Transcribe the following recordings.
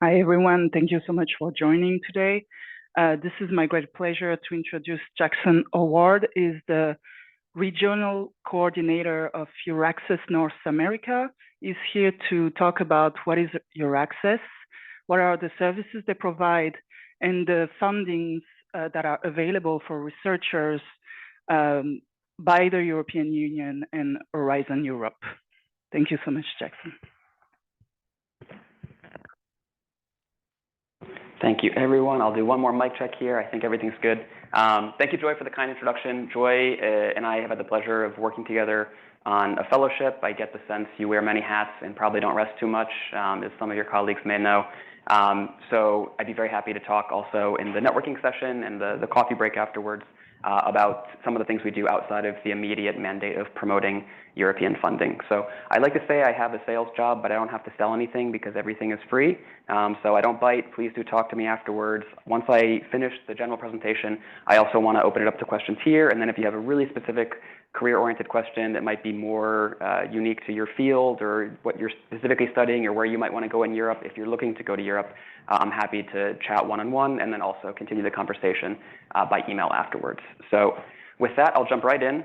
Hi, everyone. Thank you so much for joining today. This is my great pleasure to introduce Jackson Howard. Is the regional coordinator of EURAXESS North America. He's here to talk about what is EURAXESS, what are the services they provide, and the fundings that are available for researchers by the European Union and Horizon Europe. Thank you so much, Jackson. Thank you, everyone. I'll do one more mic check here. I think everything's good. Thank you, Joy, for the kind introduction. Joy and I have had the pleasure of working together on a fellowship. I get the sense you wear many hats and probably don't rest too much, as some of your colleagues may know. So I'd be very happy to talk also in the networking session and the coffee break afterwards about some of the things we do outside of the immediate mandate of promoting European funding. So I like to say I have a sales job, but I don't have to sell anything because everything is free. So I don't bite. Please do talk to me afterwards. Once I finish the general presentation, I also want to open it up to questions here. And then if you have a really specific career-oriented question that might be more unique to your field or what you're specifically studying or where you might want to go in Europe, if you're looking to go to Europe, I'm happy to chat one-on-one and then also continue the conversation by email afterwards. So with that, I'll jump right in.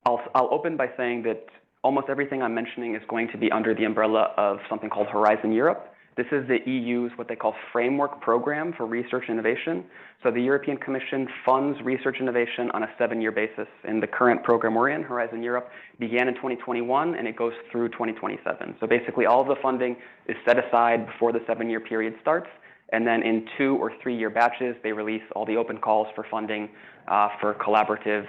I'll open by saying that almost everything I'm mentioning is going to be under the umbrella of something called Horizon Europe. This is the EU's what they call framework program for research and innovation. So the European Commission funds research innovation on a 7-year basis. And the current program we're in, Horizon Europe, began in 2021 and it goes through 2027. So basically all of the funding is set aside before the 7-year period starts. And then in 2- or 3-year batches, they release all the open calls for funding for collaborative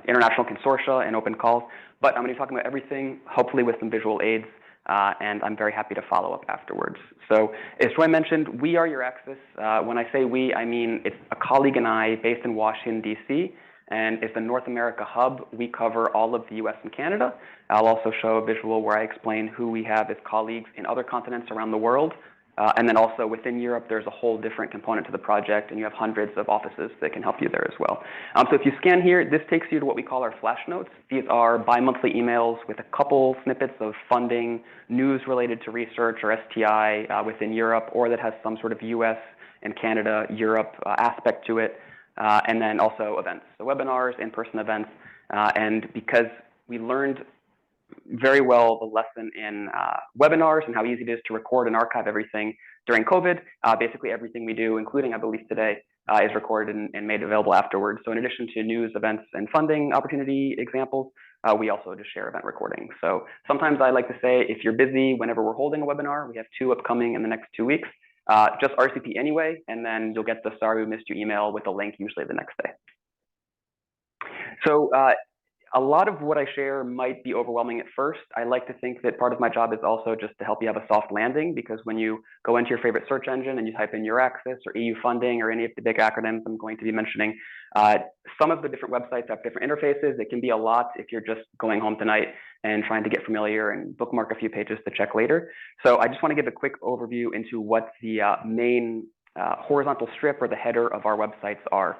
international consortia and open calls. But I'm going to be talking about everything, hopefully with some visual aids. And I'm very happy to follow up afterwards. So as Joy mentioned, we are EURAXESS. When I say we, I mean it's a colleague and I based in Washington, D.C., and it's the North America hub. We cover all of the U.S. and Canada. I'll also show a visual where I explain who we have as colleagues in other continents around the world. And then also within Europe, there's a whole different component to the project, and you have hundreds of offices that can help you there as well. So if you scan here, this takes you to what we call our flash notes. These are bi-monthly emails with a couple snippets of funding, news related to research or STI within Europe, or that has some sort of US and Canada, Europe aspect to it, and then also events, so webinars, in-person events. And because we learned very well the lesson in webinars and how easy it is to record and archive everything during COVID. Basically everything we do, including I believe today, is recorded and made available afterwards. So in addition to news, events, and funding opportunity examples, we also just share event recordings. So sometimes I like to say if you're busy whenever we're holding a webinar, we have 2 upcoming in the next 2 weeks, just RCP anyway, and then you'll get the sorry we missed you email with the link usually the next day. So a lot of what I share might be overwhelming at first. I like to think that part of my job is also just to help you have a soft landing, because when you go into your favorite search engine and you type in EURAXESS or EU funding or any of the big acronyms I'm going to be mentioning, some of the different websites have different interfaces. It can be a lot if you're just going home tonight and trying to get familiar and bookmark a few pages to check later. So I just want to give a quick overview into what the main horizontal strip or the header of our websites are.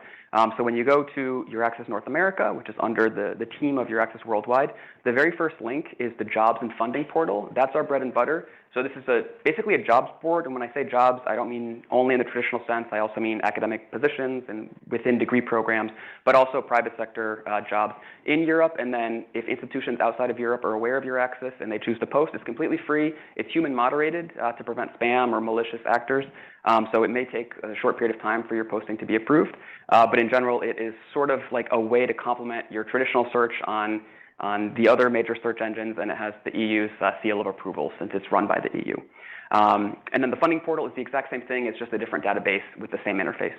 So when you go to EURAXESS North America, which is under the team of EURAXESS Worldwide, the very first link is the jobs and funding portal. That's our bread and butter. So this is basically a jobs board. And when I say jobs, I don't mean only in the traditional sense. I also mean academic positions and within degree programs, but also private sector jobs in Europe. And then if institutions outside of Europe are aware of EURAXESS and they choose to post, it's completely free. It's human moderated to prevent spam or malicious actors. So it may take a short period of time for your posting to be approved. But in general, it is sort of like a way to complement your traditional search on the other major search engines, and it has the EU's seal of approval since it's run by the EU. And then the funding portal is the exact same thing. It's just a different database with the same interface.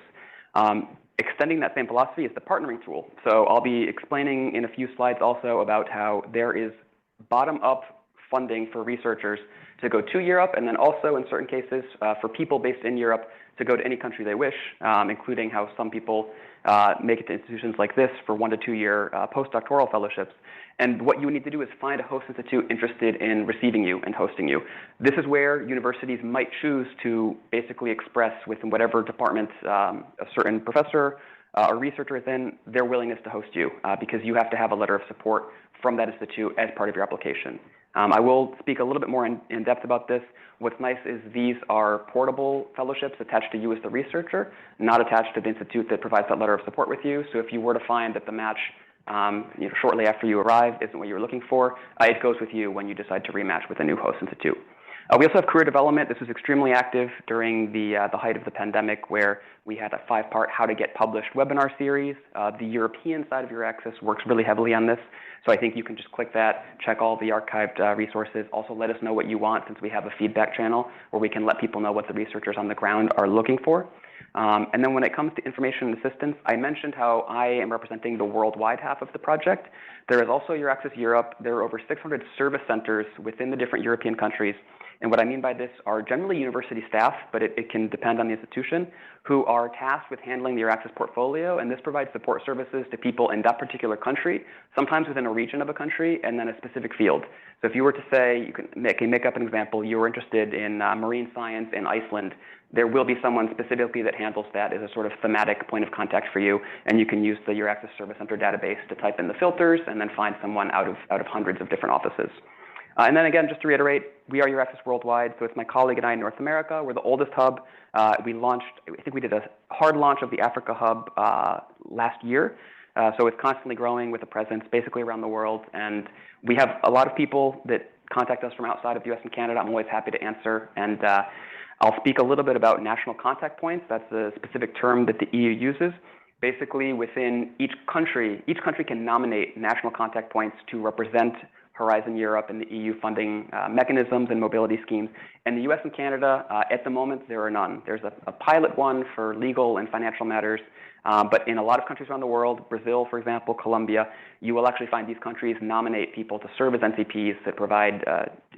Extending that same philosophy is the partnering tool. So I'll be explaining in a few slides also about how there is bottom-up funding for researchers to go to Europe, and then also in certain cases for people based in Europe to go to any country they wish, including how some people make it to institutions like this for 1- to 2-year postdoctoral fellowships. And what you need to do is find a host institute interested in receiving you and hosting you. This is where universities might choose to basically express within whatever department a certain professor or researcher is in their willingness to host you, because you have to have a letter of support from that institute as part of your application. I will speak a little bit more in depth about this. What's nice is these are portable fellowships attached to you as the researcher, not attached to the institute that provides that letter of support with you. So if you were to find that the match shortly after you arrive isn't what you were looking for, it goes with you when you decide to rematch with a new host institute. We also have career development. This was extremely active during the height of the pandemic, where we had a 5-part How to Get Published webinar series. The European side of EURAXESS works really heavily on this. So I think you can just click that, check all the archived resources. Also let us know what you want, since we have a feedback channel where we can let people know what the researchers on the ground are looking for. And then when it comes to information and assistance, I mentioned how I am representing the worldwide half of the project. There is also EURAXESS Europe. There are over 600 service centers within the different European countries. And what I mean by this are generally university staff, but it can depend on the institution, who are tasked with handling the EURAXESS portfolio, and this provides support services to people in that particular country, sometimes within a region of a country, and then a specific field. So if you were to say, you can make up an example, you were interested in marine science in Iceland, there will be someone specifically that handles that as a sort of thematic point of contact for you, and you can use the EURAXESS Service Center database to type in the filters and then find someone out of hundreds of different offices. And then again, just to reiterate, we are EURAXESS worldwide, so it's my colleague and I in North America. We're the oldest hub. We launched, I think we did a hard launch of the Africa hub last year. So it's constantly growing with a presence basically around the world. And we have a lot of people that contact us from outside of the US and Canada. I'm always happy to answer. And I'll speak a little bit about national contact points. That's a specific term that the EU uses. Basically, within each country can nominate national contact points to represent Horizon Europe and the EU funding mechanisms and mobility schemes. In the US and Canada, at the moment, there are none. There's a pilot one for legal and financial matters, but in a lot of countries around the world, Brazil, for example, Colombia, you will actually find these countries nominate people to serve as NCPs that provide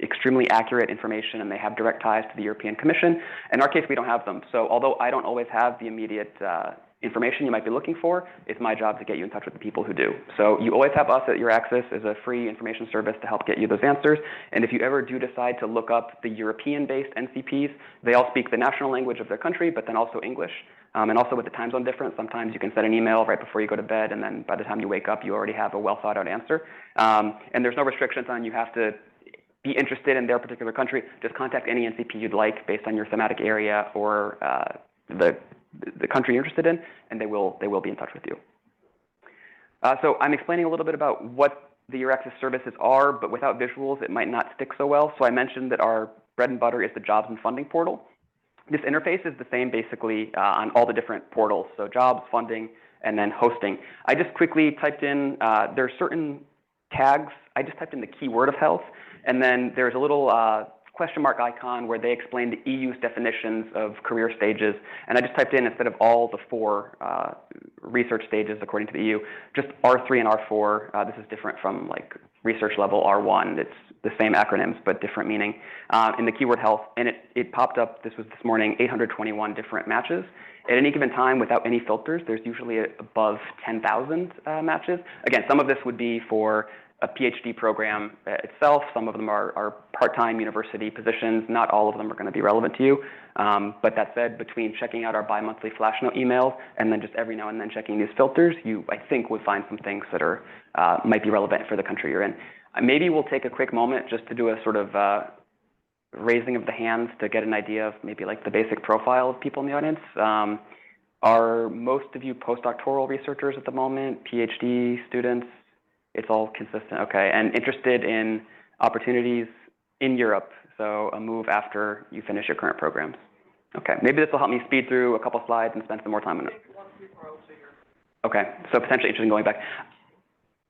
extremely accurate information, and they have direct ties to the European Commission. In our case, we don't have them. So although I don't always have the immediate information you might be looking for, it's my job to get you in touch with the people who do. So you always have us at EURAXESS as a free information service to help get you those answers. And if you ever do decide to look up the European-based NCPs, they all speak the national language of their country, but then also English. And also with the time zone difference, sometimes you can send an email right before you go to bed, and then by the time you wake up, you already have a well-thought-out answer. And there's no restrictions on you have to be interested in their particular country. Just contact any NCP you'd like based on your thematic area or the country you're interested in, and they will be in touch with you. So I'm explaining a little bit about what the EURAXESS services are, but without visuals, it might not stick so well. So I mentioned that our bread and butter is the jobs and funding portal. This interface is the same basically on all the different portals, so jobs, funding, and then hosting. I just quickly typed in, there are certain tags. I just typed in the keyword of health, and then there's a little question mark icon where they explain the EU's definitions of career stages. And I just typed in, instead of all the 4 research stages according to the EU, just R3 and R4. This is different from like research level R1. It's the same acronyms, but different meaning. In the keyword health, and it popped up, this was this morning, 821 different matches. At any given time, without any filters, there's usually above 10,000 matches. Again, some of this would be for a PhD program itself. Some of them are part-time university positions. Not all of them are going to be relevant to you. But that said, between checking out our bi-monthly flash note emails and then just every now and then checking these filters, you, I think, would find some things that are might be relevant for the country you're in. Maybe we'll take a quick moment just to do a sort of raising of the hands to get an idea of maybe like the basic profile of people in the audience. Are most of you postdoctoral researchers at the moment, PhD students? It's all consistent, okay. And interested in opportunities in Europe, so a move after you finish your current programs. Okay, maybe this will help me speed through a couple slides and spend some more time on it. Okay, so potentially interested in going back.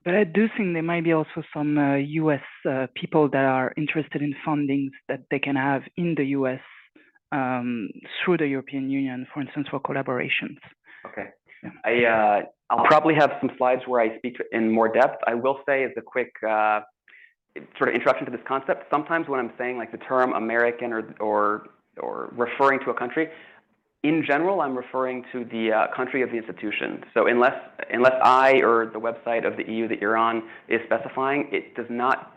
But I do think there might be also some US people that are interested in fundings that they can have in the US through the European Union, for instance, for collaborations. Okay. Yeah. I'll probably have some slides where I speak in more depth. I will say as a quick sort of introduction to this concept, sometimes when I'm saying like the term American or referring to a country, in general, I'm referring to the country of the institution. So unless I or the website of the EU that you're on is specifying, it does not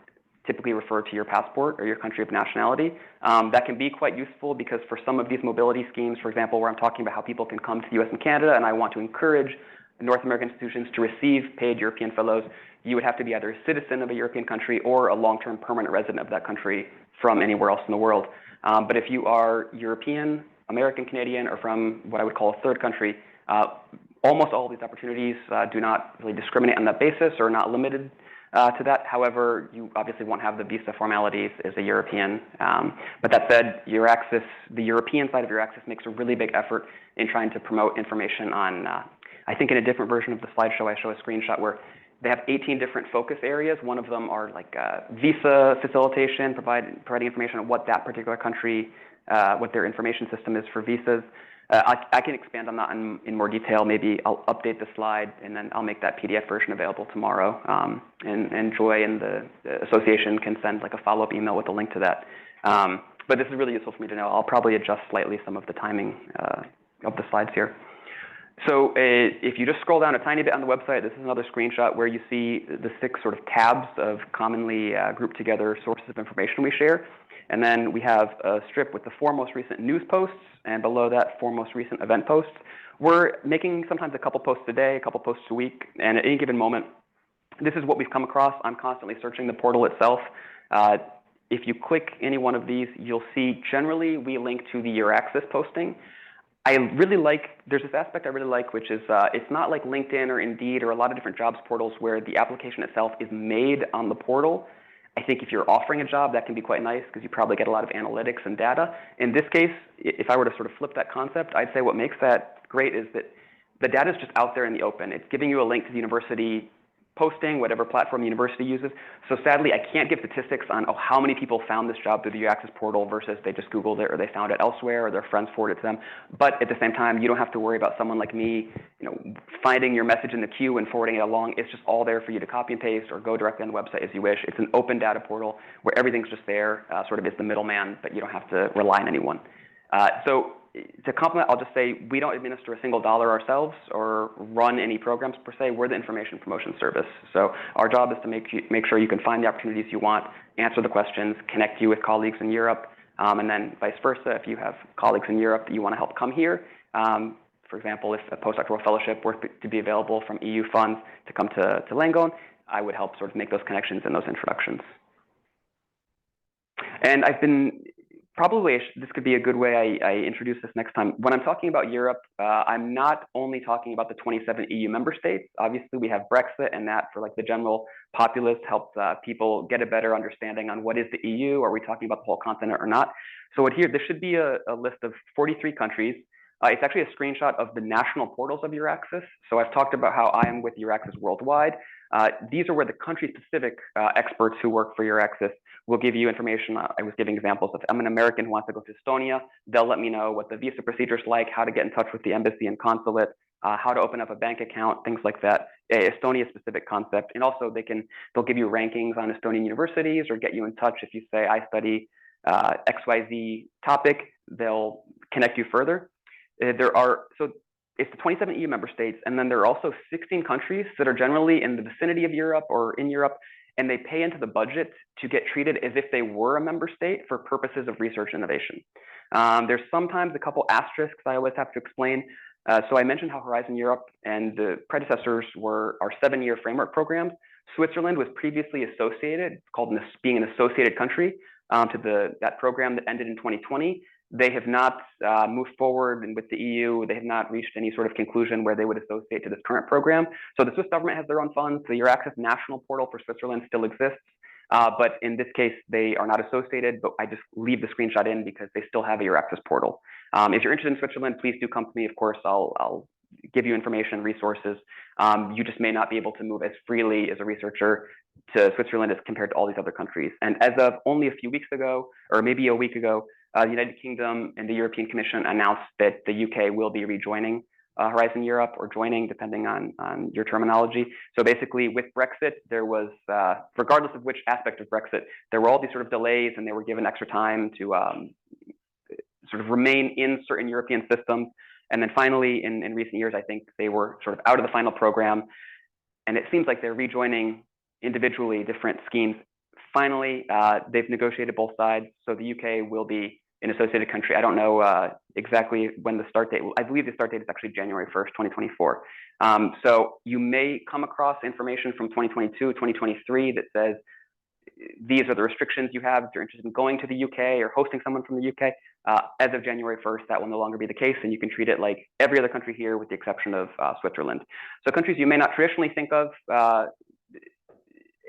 typically refer to your passport or your country of nationality. That can be quite useful because for some of these mobility schemes, for example, where I'm talking about how people can come to the US and Canada, and I want to encourage North American institutions to receive paid European fellows, you would have to be either a citizen of a European country or a long-term permanent resident of that country from anywhere else in the world. But if you are European, American, Canadian, or from what I would call a third country, almost all of these opportunities do not really discriminate on that basis or are not limited to that. However, you obviously won't have the visa formalities as a European. But that said, EURAXESS, the European side of EURAXESS, makes a really big effort in trying to promote information on, I think in a different version of the slideshow, I show a screenshot where they have 18 different focus areas. One of them are like visa facilitation, providing information on what that particular country, what their information system is for visas. I can expand on that in more detail. Maybe I'll update the slide and then I'll make that PDF version available tomorrow. And Joy and the association can send like a follow-up email with a link to that. But this is really useful for me to know. I'll probably adjust slightly some of the timing of the slides here. So if you just scroll down a tiny bit on the website, this is another screenshot where you see the 6 sort of tabs of commonly grouped together sources of information we share. And then we have a strip with the 4 most recent news posts, and below that, 4 most recent event posts. We're making sometimes a couple posts a day, a couple posts a week, and at any given moment, this is what we've come across. I'm constantly searching the portal itself. If you click any one of these, you'll see generally we link to the EURAXESS posting. I really like, there's this aspect I really like, which is it's not like LinkedIn or Indeed or a lot of different jobs portals where the application itself is made on the portal. I think if you're offering a job, that can be quite nice because you probably get a lot of analytics and data. In this case, if I were to sort of flip that concept, I'd say what makes that great is that the data is just out there in the open. It's giving you a link to the university posting, whatever platform the university uses. So sadly, I can't give statistics on how many people found this job through the EURAXESS portal versus they just Googled it or they found it elsewhere or their friends forwarded it to them. But at the same time, you don't have to worry about someone like me, finding your message in the queue and forwarding it along. It's just all there for you to copy and paste or go directly on the website as you wish. It's an open data portal where everything's just there, sort of is the middleman, but you don't have to rely on anyone. So to complement, I'll just say we don't administer a single dollar ourselves or run any programs per se. We're the information promotion service. So our job is to make sure you can find the opportunities you want, answer the questions, connect you with colleagues in Europe, and then vice versa. If you have colleagues in Europe that you want to help come here, for example, if a postdoctoral fellowship were to be available from EU funds to come to Langone, I would help sort of make those connections and those introductions. And I've been probably, this could be a good way I introduce this next time. When I'm talking about Europe, I'm not only talking about the 27 EU member states. Obviously, we have Brexit, and that for like the general populace helps people get a better understanding on what is the EU. Are we talking about the whole continent or not? So here, this should be a list of 43 countries. It's actually a screenshot of the national portals of EURAXESS. So I've talked about how I am with EURAXESS worldwide. These are where the country-specific experts who work for EURAXESS will give you information. I was giving examples of I'm an American who wants to go to Estonia. They'll let me know what the visa procedure is like, how to get in touch with the embassy and consulate, how to open up a bank account, things like that. Estonia-specific concept, and also they'll give you rankings on Estonian universities or get you in touch if you say I study XYZ topic. They'll connect you further. So it's the 27 EU member states, and then there are also 16 countries that are generally in the vicinity of Europe or in Europe, and they pay into the budget to get treated as if they were a member state for purposes of research innovation. There's sometimes a couple asterisks I always have to explain. So I mentioned how Horizon Europe and the predecessors were our 7-year framework programs. Switzerland was previously associated, called being an associated country, to that program that ended in 2020. They have not moved forward with the EU. They have not reached any sort of conclusion where they would associate to this current program. So the Swiss government has their own funds. The EURAXESS national portal for Switzerland still exists. But in this case, they are not associated, but I just leave the screenshot in because they still have a EURAXESS portal. If you're interested in Switzerland, please do come to me. Of course, I'll give you information, resources. You just may not be able to move as freely as a researcher to Switzerland as compared to all these other countries. And as of only a few weeks ago, or maybe a week ago, the United Kingdom and the European Commission announced that the UK will be rejoining Horizon Europe, or joining, depending on your terminology. So basically, with Brexit, there was, regardless of which aspect of Brexit, there were all these sort of delays, and they were given extra time to sort of remain in certain European systems. And then finally, in recent years, I think they were sort of out of the final program, and it seems like they're rejoining individually different schemes. Finally, they've negotiated both sides, so the UK will be an associated country. I don't know exactly when the start date. I believe the start date is actually January 1st, 2024. So you may come across information from 2022, 2023 that says these are the restrictions you have if you're interested in going to the UK or hosting someone from the UK. As of January 1st, that will no longer be the case, and you can treat it like every other country here with the exception of Switzerland. So countries you may not traditionally think of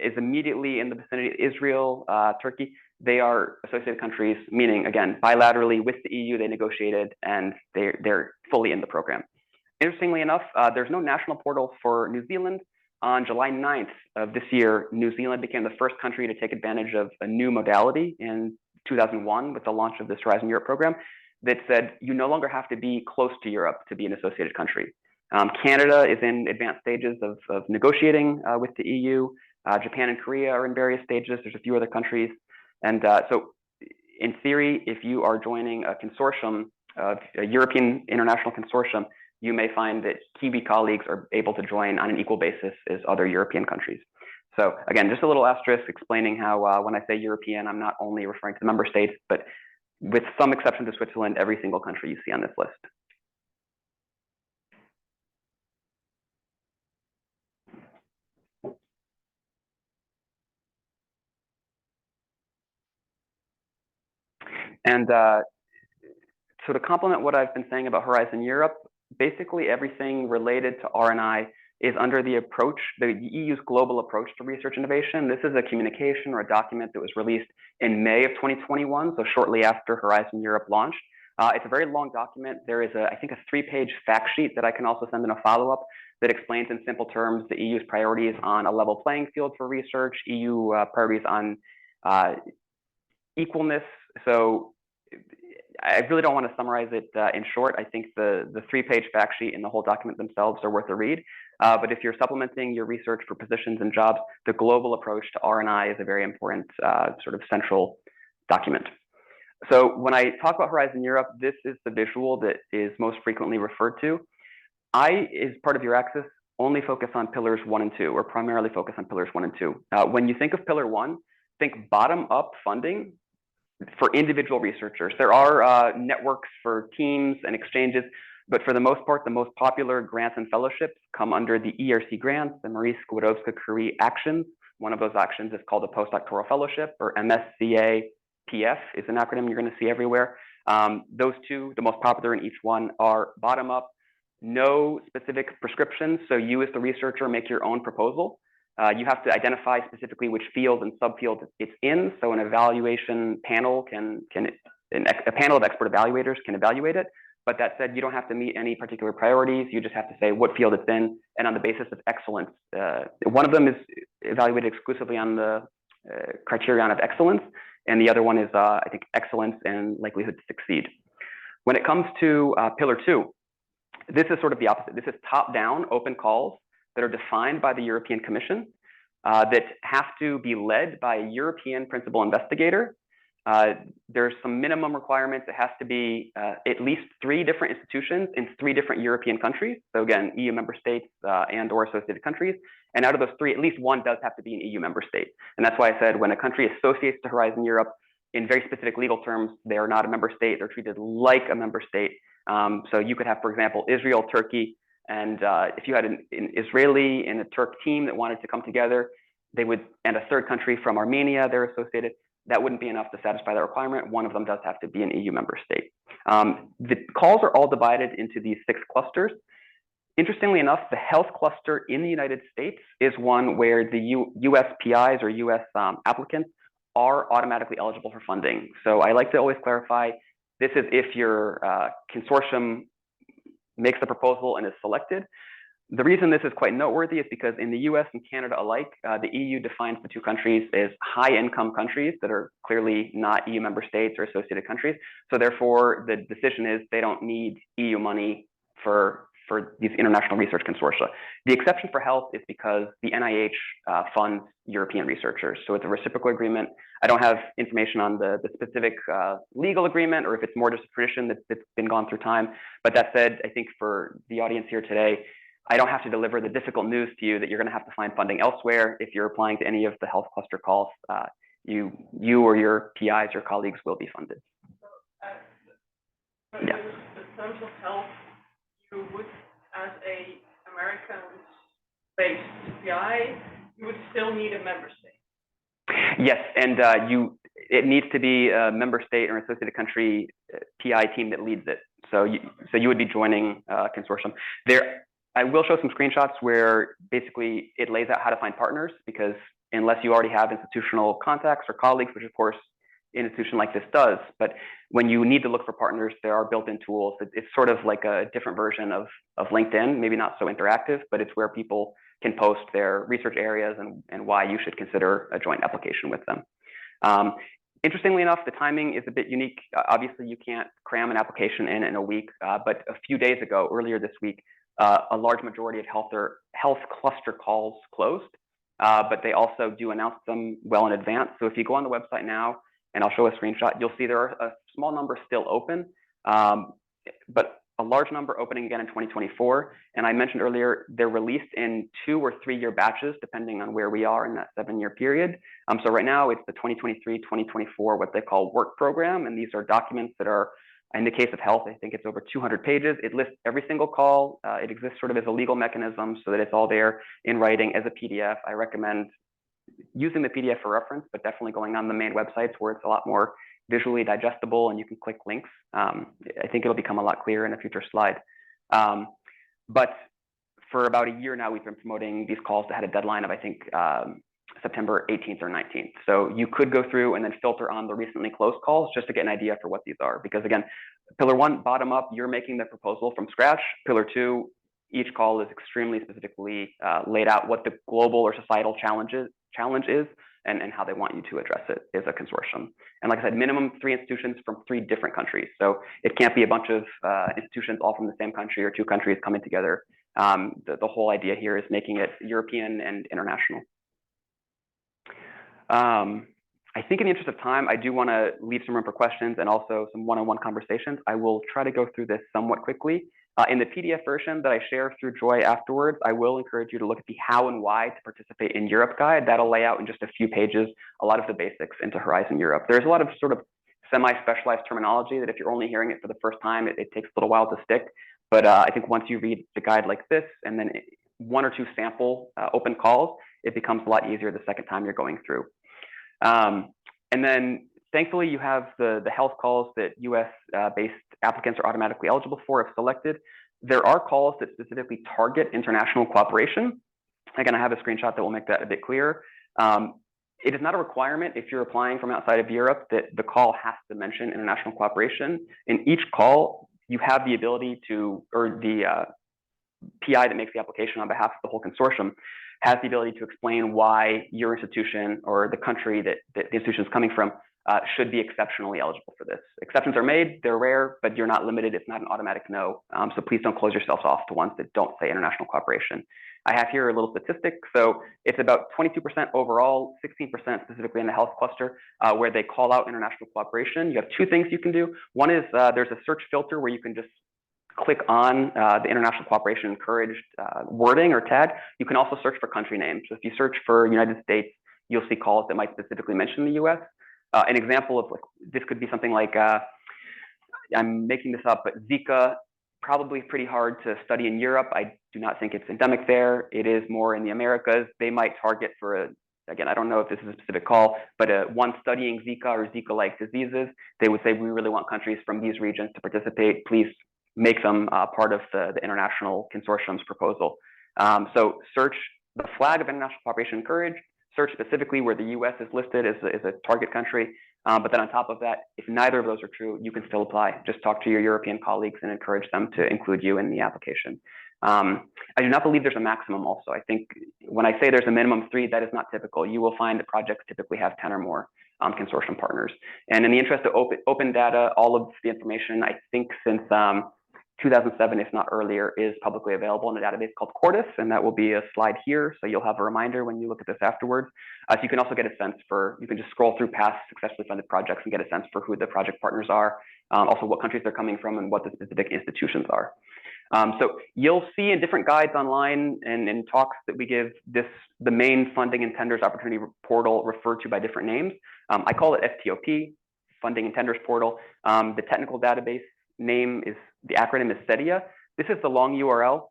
is immediately in the vicinity of Israel, Turkey. They are associated countries, meaning, again, bilaterally with the EU, they negotiated, and they're fully in the program. Interestingly enough, there's no national portal for New Zealand. On July 9th of this year, New Zealand became the first country to take advantage of a new modality in 2001 with the launch of this Horizon Europe program that said you no longer have to be close to Europe to be an associated country. Canada is in advanced stages of negotiating with the EU. Japan and Korea are in various stages. There's a few other countries. And so in theory, if you are joining a consortium, a European international consortium, you may find that Kiwi colleagues are able to join on an equal basis as other European countries. So again, just a little asterisk explaining how when I say European, I'm not only referring to the member states, but with some exception to Switzerland, every single country you see on this list. And so to complement what I've been saying about Horizon Europe, basically everything related to R&I is under the approach, the EU's global approach to research innovation. This is a communication or a document that was released in May of 2021, so shortly after Horizon Europe launched. It's a very long document. There is, I think, a 3-page fact sheet that I can also send in a follow-up that explains in simple terms the EU's priorities on a level playing field for research, EU priorities on equalness. So I really don't want to summarize it in short. I think the 3-page fact sheet and the whole document themselves are worth a read. But if you're supplementing your research for positions and jobs, the global approach to R&I is a very important sort of central document. So when I talk about Horizon Europe, this is the visual that is most frequently referred to. I, as part of EURAXESS, only focus on pillars 1 and 2, or primarily focus on pillars 1 and 2. When you think of pillar 1, think bottom-up funding for individual researchers. There are networks for teams and exchanges, but for the most part, the most popular grants and fellowships come under the ERC grants, the Marie Skłodowska-Curie actions. One of those actions is called a postdoctoral fellowship, or MSCA-PF is an acronym you're going to see everywhere. Those two, the most popular in each one, are bottom-up, no specific prescriptions. So you as the researcher make your own proposal. You have to identify specifically which field and subfield it's in. So an evaluation panel a panel of expert evaluators can evaluate it. But that said, you don't have to meet any particular priorities. You just have to say what field it's in, and on the basis of excellence. One of them is evaluated exclusively on the criterion of excellence, and the other one is, I think, excellence and likelihood to succeed. When it comes to pillar 2, this is sort of the opposite. This is top-down open calls that are defined by the European Commission that have to be led by a European principal investigator. There's some minimum requirements. It has to be at least 3 different institutions in 3 different European countries. So again, EU member states and or associated countries. And out of those 3, at least 1 does have to be an EU member state. And that's why I said when a country associates to Horizon Europe, in very specific legal terms, they are not a member state. They're treated like a member state. So you could have, for example, Israel, Turkey, and if you had an Israeli and a Turk team that wanted to come together, they would, and a third country from Armenia, they're associated, that wouldn't be enough to satisfy that requirement. One of them does have to be an EU member state. The calls are all divided into these 6 clusters. Interestingly enough, the health cluster in the United States is one where the US PIs or US applicants are automatically eligible for funding. So I like to always clarify, this is if your consortium makes the proposal and is selected. The reason this is quite noteworthy is because in the US and Canada alike, the EU defines the 2 countries as high-income countries that are clearly not EU member states or associated countries. So therefore, the decision is they don't need EU money for these international research consortia. The exception for health is because the NIH funds European researchers. So it's a reciprocal agreement. I don't have information on the specific legal agreement or if it's more just a tradition that's been gone through time. But that said, I think for the audience here today, I don't have to deliver the difficult news to you that you're going to have to find funding elsewhere. If you're applying to any of the health cluster calls, you or your PIs or colleagues will be funded. But in terms of health, you would, as a American-based PI, you would still need a member state. Yes, and it needs to be a member state or associated country PI team that leads it. So you would be joining a consortium. I will show some screenshots where basically it lays out how to find partners, because unless you already have institutional contacts or colleagues, which of course an institution like this does, but when you need to look for partners, there are built-in tools. It's sort of like a different version of LinkedIn, maybe not so interactive, but it's where people can post their research areas and why you should consider a joint application with them. Interestingly enough, the timing is a bit unique. Obviously, you can't cram an application in a week, but a few days ago, earlier this week, a large majority of health cluster calls closed, but they also do announce them well in advance. So if you go on the website now, and I'll show a screenshot, you'll see there are a small number still open, but a large number opening again in 2024. And I mentioned earlier, they're released in 2 or 3 year batches, depending on where we are in that 7-year period. So right now it's the 2023-2024, what they call work program. And these are documents that are, in the case of health, I think it's over 200 pages. It lists every single call. It exists sort of as a legal mechanism so that it's all there in writing as a PDF. I recommend using the PDF for reference, but definitely going on the main websites where it's a lot more visually digestible and you can click links. I think it'll become a lot clearer in a future slide. But for about a year now, we've been promoting these calls that had a deadline of, I think, September 18th or 19th. So you could go through and then filter on the recently closed calls just to get an idea for what these are. Because again, pillar 1, bottom up, you're making the proposal from scratch. Pillar 2, each call is extremely specifically laid out what the global or societal challenge is and how they want you to address it as a consortium. And like I said, minimum 3 institutions from 3 different countries. So it can't be a bunch of institutions all from the same country or 2 countries coming together. The whole idea here is making it European and international. I think in the interest of time, I do want to leave some room for questions and also some one-on-one conversations. I will try to go through this somewhat quickly. In the PDF version that I share through Joy afterwards, I will encourage you to look at the how and why to participate in Europe guide. That'll lay out in just a few pages a lot of the basics into Horizon Europe. There's a lot of sort of semi-specialized terminology that if you're only hearing it for the first time, it takes a little while to stick. But I think once you read the guide like this, and then 1 or 2 sample open calls, it becomes a lot easier the second time you're going through. And then thankfully, you have the health calls that US-based applicants are automatically eligible for if selected. There are calls that specifically target international cooperation. Again, I have a screenshot that will make that a bit clearer. It is not a requirement if you're applying from outside of Europe that the call has to mention international cooperation. In each call, you have the ability to, or the PI that makes the application on behalf of the whole consortium has the ability to explain why your institution or the country that the institution is coming from should be exceptionally eligible for this. Exceptions are made, they're rare, but you're not limited. It's not an automatic no. So please don't close yourselves off to ones that don't say international cooperation. I have here a little statistic. So it's about 22% overall, 16% specifically in the health cluster, where they call out international cooperation. You have 2 things you can do. One is there's a search filter where you can just click on the international cooperation encouraged wording or tag. You can also search for country names. So if you search for United States, you'll see calls that might specifically mention the US. An example of this could be something like, I'm making this up, but Zika, probably pretty hard to study in Europe. I do not think it's endemic there. It is more in the Americas. They might target for again, I don't know if this is a specific call, but one studying Zika or Zika-like diseases, they would say, we really want countries from these regions to participate. Please make them part of the international consortium's proposal. So search the flag of international cooperation encouraged, search specifically where the US is listed as a target country. But then on top of that, if neither of those are true, you can still apply. Just talk to your European colleagues and encourage them to include you in the application. I do not believe there's a maximum also. I think when I say there's a minimum of 3, that is not typical. You will find that projects typically have 10 or more consortium partners. And in the interest of open data, all of the information, I think since 2007, if not earlier, is publicly available in a database called Cordis, and that will be a slide here. So you'll have a reminder when you look at this afterwards. So you can also get a sense for, you can just scroll through past successfully funded projects and get a sense for who the project partners are, also what countries they're coming from and what the specific institutions are. So you'll see in different guides online and in talks that we give the main funding and tenders opportunity portal referred to by different names. I call it FTOP. funding and tenders portal. The technical database name is, the acronym is CEDIA. This is the long URL.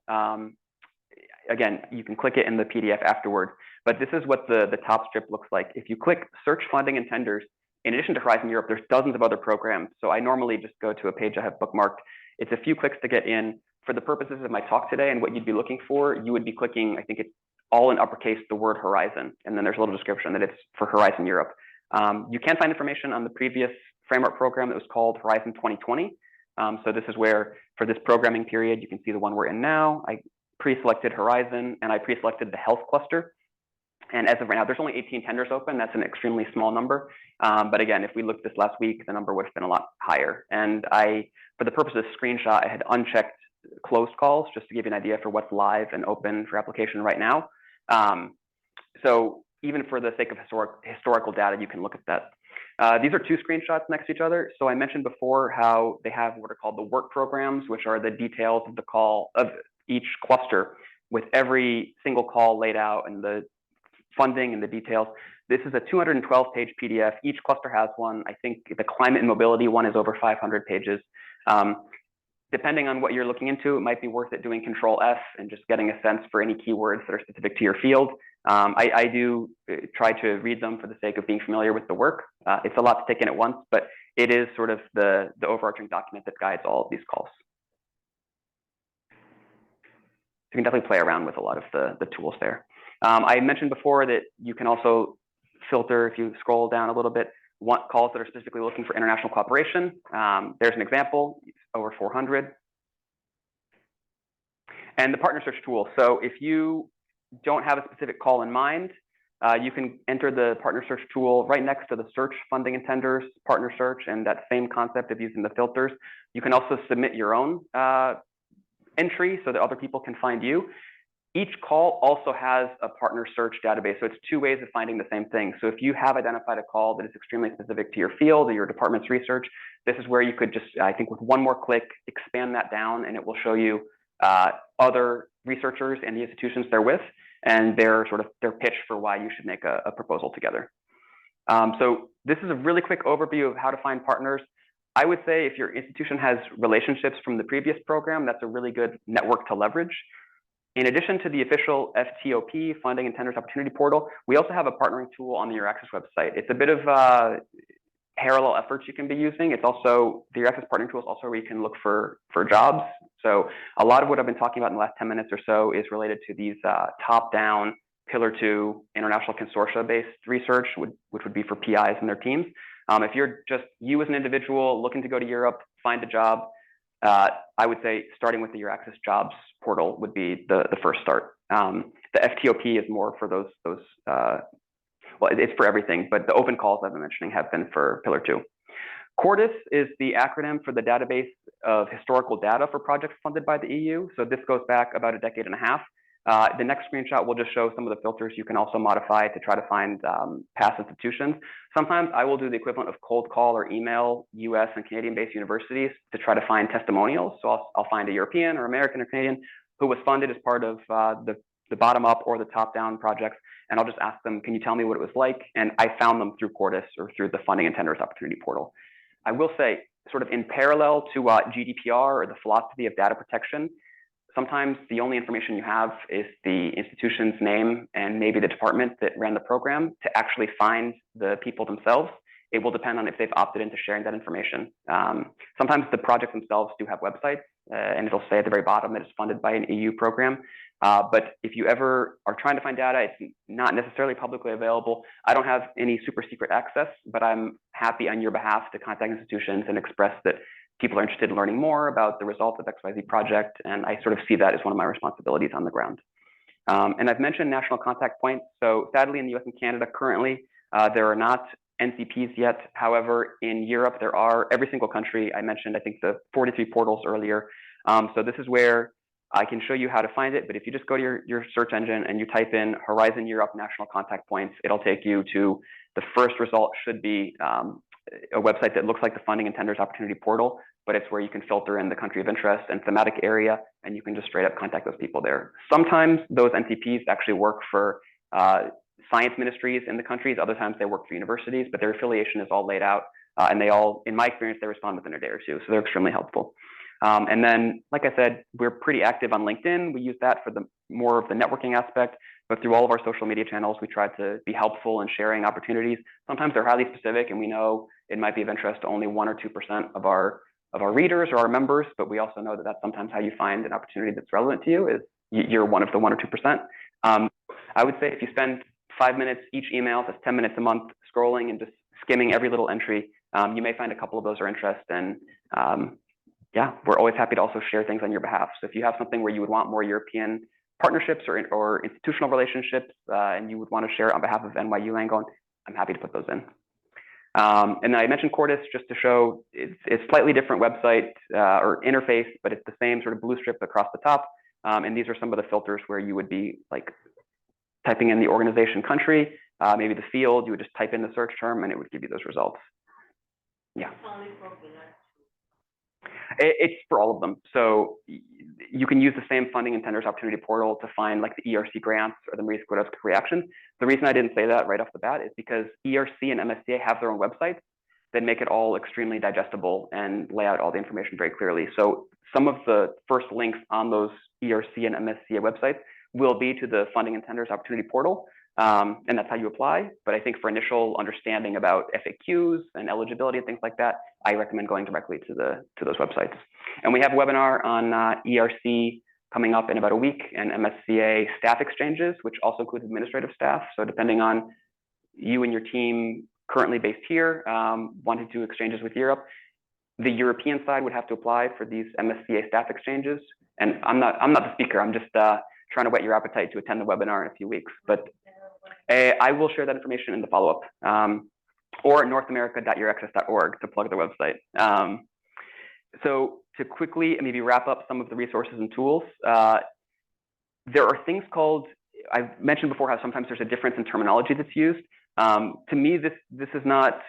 Again, you can click it in the PDF afterward, but this is what the top strip looks like. If you click search funding and tenders, in addition to Horizon Europe, there's dozens of other programs. So I normally just go to a page I have bookmarked. It's a few clicks to get in. For the purposes of my talk today and what you'd be looking for, you would be clicking, I think it's all in uppercase, the word Horizon, and then there's a little description that it's for Horizon Europe. You can find information on the previous framework program that was called Horizon 2020. So this is where, for this programming period, you can see the one we're in now. I pre-selected Horizon and I pre-selected the health cluster. And as of right now, there's only 18 tenders open. That's an extremely small number. But again, if we looked this last week, the number would have been a lot higher. And for the purpose of this screenshot, I had unchecked closed calls just to give you an idea for what's live and open for application right now. So even for the sake of historical data, you can look at that. These are two screenshots next to each other. So I mentioned before how they have what are called the work programs, which are the details of the call of each cluster with every single call laid out and the funding and the details. This is a 212-page PDF. Each cluster has one. I think the climate and mobility one is over 500 pages. Depending on what you're looking into, it might be worth it doing Control F and just getting a sense for any keywords that are specific to your field. I do try to read them for the sake of being familiar with the work. It's a lot to take in at once, but it is sort of the overarching document that guides all of these calls. You can definitely play around with a lot of the tools there. I mentioned before that you can also filter, if you scroll down a little bit, calls that are specifically looking for international cooperation. There's an example, over 400. And the partner search tool. So if you don't have a specific call in mind, you can enter the partner search tool right next to the search funding and tenders partner search, and that same concept of using the filters. You can also submit your own entry so that other people can find you. Each call also has a partner search database, so it's two ways of finding the same thing. So if you have identified a call that is extremely specific to your field or your department's research, this is where you could just, I think with one more click, expand that down, and it will show you other researchers and the institutions they're with, and their pitch for why you should make a proposal together. So this is a really quick overview of how to find partners. I would say if your institution has relationships from the previous program, that's a really good network to leverage. In addition to the official FTOP, Funding and Tenders Opportunity Portal, we also have a partnering tool on the EURAXESS website. It's a bit of parallel efforts you can be using. It's also, the EURAXESS partnering tool is also where you can look for jobs. So a lot of what I've been talking about in the last 10 minutes or so is related to these top-down, Pillar 2 international consortia-based research, which would be for PIs and their teams. If you're just you as an individual looking to go to Europe, find a job, I would say starting with the EURAXESS jobs portal would be the first start. The FTOP is more for those well, it's for everything, but the open calls I've been mentioning have been for Pillar 2. CORDIS is the acronym for the database of historical data for projects funded by the EU. So this goes back about a decade and a half. The next screenshot will just show some of the filters you can also modify to try to find past institutions. Sometimes I will do the equivalent of cold call or email US and Canadian-based universities to try to find testimonials. So I'll find a European or American or Canadian who was funded as part of the bottom-up or the top-down projects, and I'll just ask them, can you tell me what it was like? And I found them through CORDIS or through the Funding and Tenders Opportunity Portal. I will say, sort of in parallel to GDPR or the philosophy of data protection, sometimes the only information you have is the institution's name and maybe the department that ran the program. To actually find the people themselves, it will depend on if they've opted into sharing that information. Sometimes the projects themselves do have websites, and it'll say at the very bottom that it's funded by an EU program. But if you ever are trying to find data, it's not necessarily publicly available. I don't have any super secret access, but I'm happy on your behalf to contact institutions and express that people are interested in learning more about the results of XYZ project, and I sort of see that as one of my responsibilities on the ground. And I've mentioned national contact points. So sadly, in the US and Canada currently, there are not NCPs yet. However, in Europe, there are. Every single country, I mentioned, I think the 43 portals earlier. So this is where I can show you how to find it, but if you just go to your search engine and you type in Horizon Europe National Contact Points, it'll take you to the first result. Should be a website that looks like the Funding and Tenders Opportunity Portal, but it's where you can filter in the country of interest and thematic area, and you can just straight up contact those people there. Sometimes those NCPs actually work for science ministries in the countries. Other times they work for universities, but their affiliation is all laid out And they all, in my experience, they respond within a day or two. So they're extremely helpful. And then, like I said, we're pretty active on LinkedIn. We use that for the more of the networking aspect, but through all of our social media channels, we try to be helpful in sharing opportunities. Sometimes they're highly specific, and we know it might be of interest to only 1 or 2% of our readers or our members, but we also know that that's sometimes how you find an opportunity that's relevant to you, is you're one of the 1 or 2%. I would say if you spend 5 minutes each email, that's 10 minutes a month, scrolling and just skimming every little entry, you may find a couple of those are interest. And yeah, we're always happy to also share things on your behalf. So if you have something where you would want more European partnerships or institutional relationships, and you would want to share on behalf of NYU Langone, I'm happy to put those in. And then I mentioned Cordis just to show it's slightly different website or interface, but it's the same sort of blue strip across the top. And these are some of the filters where you would be like typing in the organization country, maybe the field, you would just type in the search term and it would give you those results. Yeah. It's for all of them. So you can use the same funding and tenders opportunity portal to find like the ERC grants or the Marie Skłodowska reactions. The reason I didn't say that right off the bat is because ERC and MSCA have their own websites that make it all extremely digestible and lay out all the information very clearly. So some of the first links on those ERC and MSCA websites will be to the funding and tenders opportunity portal. And that's how you apply. But I think for initial understanding about FAQs and eligibility and things like that, I recommend going directly to those websites. And we have a webinar on ERC coming up in about a week, and MSCA staff exchanges, which also includes administrative staff. So depending on you and your team currently based here, wanting to do exchanges with Europe, the European side would have to apply for these MSCA staff exchanges. And I'm not the speaker. I'm just trying to whet your appetite to attend the webinar in a few weeks. But I will share that information in the follow-up, or northamerica.euraxess.org to plug the website. So to quickly maybe wrap up some of the resources and tools, there are things called, I've mentioned before how sometimes there's a difference in terminology that's used. To me, this is not,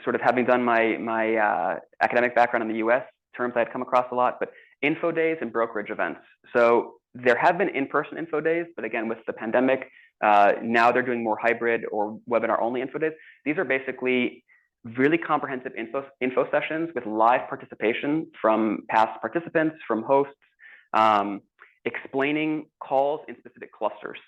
sort of having done my academic background in the US, terms I'd come across a lot, but info days and brokerage events. So there have been in-person info days, but again, with the pandemic, now they're doing more hybrid or webinar only info days. These are basically really comprehensive info sessions with live participation from past participants, from hosts, explaining calls in specific clusters.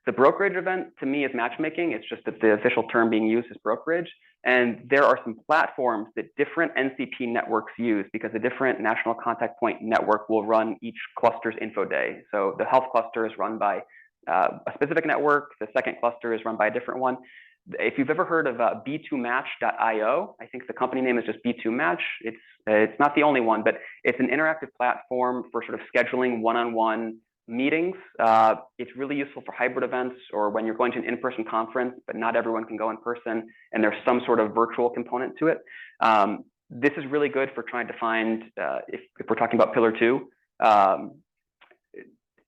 The brokerage event to me is matchmaking. It's just that the official term being used is brokerage. And there are some platforms that different NCP networks use because a different national contact point network will run each cluster's info day. So the health cluster is run by a specific network. The second cluster is run by a different one. If you've ever heard of b2match.io, I think the company name is just B2Match. It's not the only one, but it's an interactive platform for sort of scheduling one-on-one meetings. It's really useful for hybrid events or when you're going to an in-person conference, but not everyone can go in person, and there's some sort of virtual component to it. This is really good for trying to find, if we're talking about Pillar 2,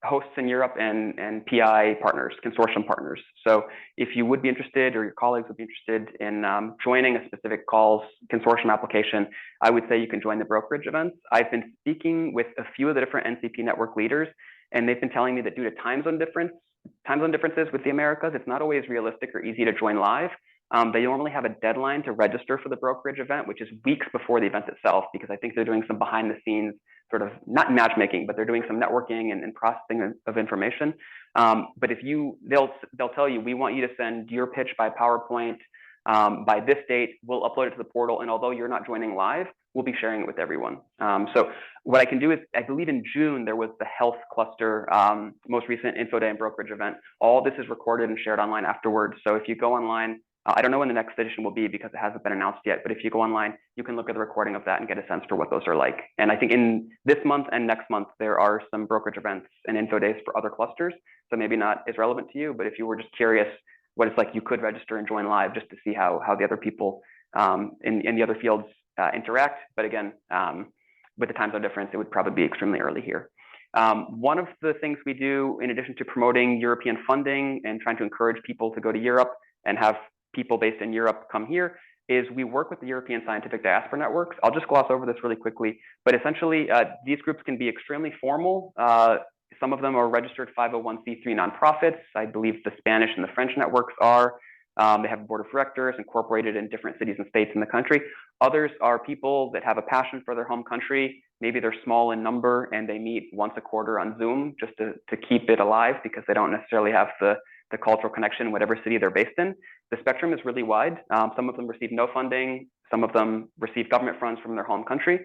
hosts in Europe and PI partners, consortium partners. So if you would be interested or your colleagues would be interested in joining a specific calls consortium application, I would say you can join the brokerage events. I've been speaking with a few of the different NCP network leaders, and they've been telling me that due to time zone differences with the Americas, it's not always realistic or easy to join live. They normally have a deadline to register for the brokerage event, which is weeks before the event itself, because I think they're doing some behind the scenes sort of, not matchmaking, but they're doing some networking and processing of information. But if they'll tell you, we want you to send your pitch by PowerPoint by this date, we'll upload it to the portal. And although you're not joining live, we'll be sharing it with everyone. So what I can do is, I believe in June, there was the health cluster, most recent info day and brokerage event. All this is recorded and shared online afterwards. So if you go online, I don't know when the next edition will be because it hasn't been announced yet, but if you go online, you can look at the recording of that and get a sense for what those are like. And I think in this month and next month, there are some brokerage events and info days for other clusters. So maybe not as relevant to you, but if you were just curious what it's like, you could register and join live just to see how the other people in the other fields interact. But again, with the time zone difference, it would probably be extremely early here. One of the things we do, in addition to promoting European funding and trying to encourage people to go to Europe and have people based in Europe come here, is we work with the European Scientific Diaspora Networks. I'll just gloss over this really quickly, but essentially these groups can be extremely formal. Some of them are registered 501c3 nonprofits. I believe the Spanish and the French networks are. They have a board of directors incorporated in different cities and states in the country. Others are people that have a passion for their home country. Maybe they're small in number and they meet once a quarter on Zoom just to keep it alive because they don't necessarily have the cultural connection in whatever city they're based in. The spectrum is really wide. Some of them receive no funding. Some of them receive government funds from their home country.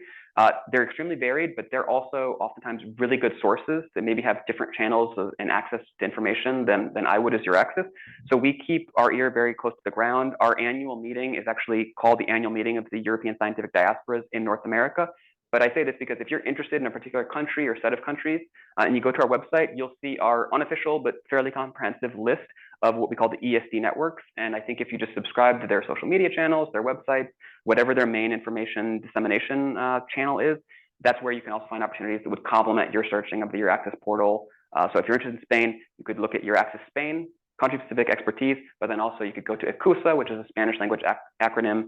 They're extremely varied, but they're also oftentimes really good sources that maybe have different channels and access to information than I would as EURAXESS. So we keep our ear very close to the ground. Our annual meeting is actually called the annual meeting of the European Scientific Diasporas in North America. But I say this because if you're interested in a particular country or set of countries, and you go to our website, you'll see our unofficial but fairly comprehensive list of what we call the ESD networks. And I think if you just subscribe to their social media channels, their websites, whatever their main information dissemination channel is, that's where you can also find opportunities that would complement your searching of the EURAXESS portal. So if you're interested in Spain, you could look at EURAXESS Spain, country-specific expertise, but then also you could go to ECUSA, which is a Spanish language acronym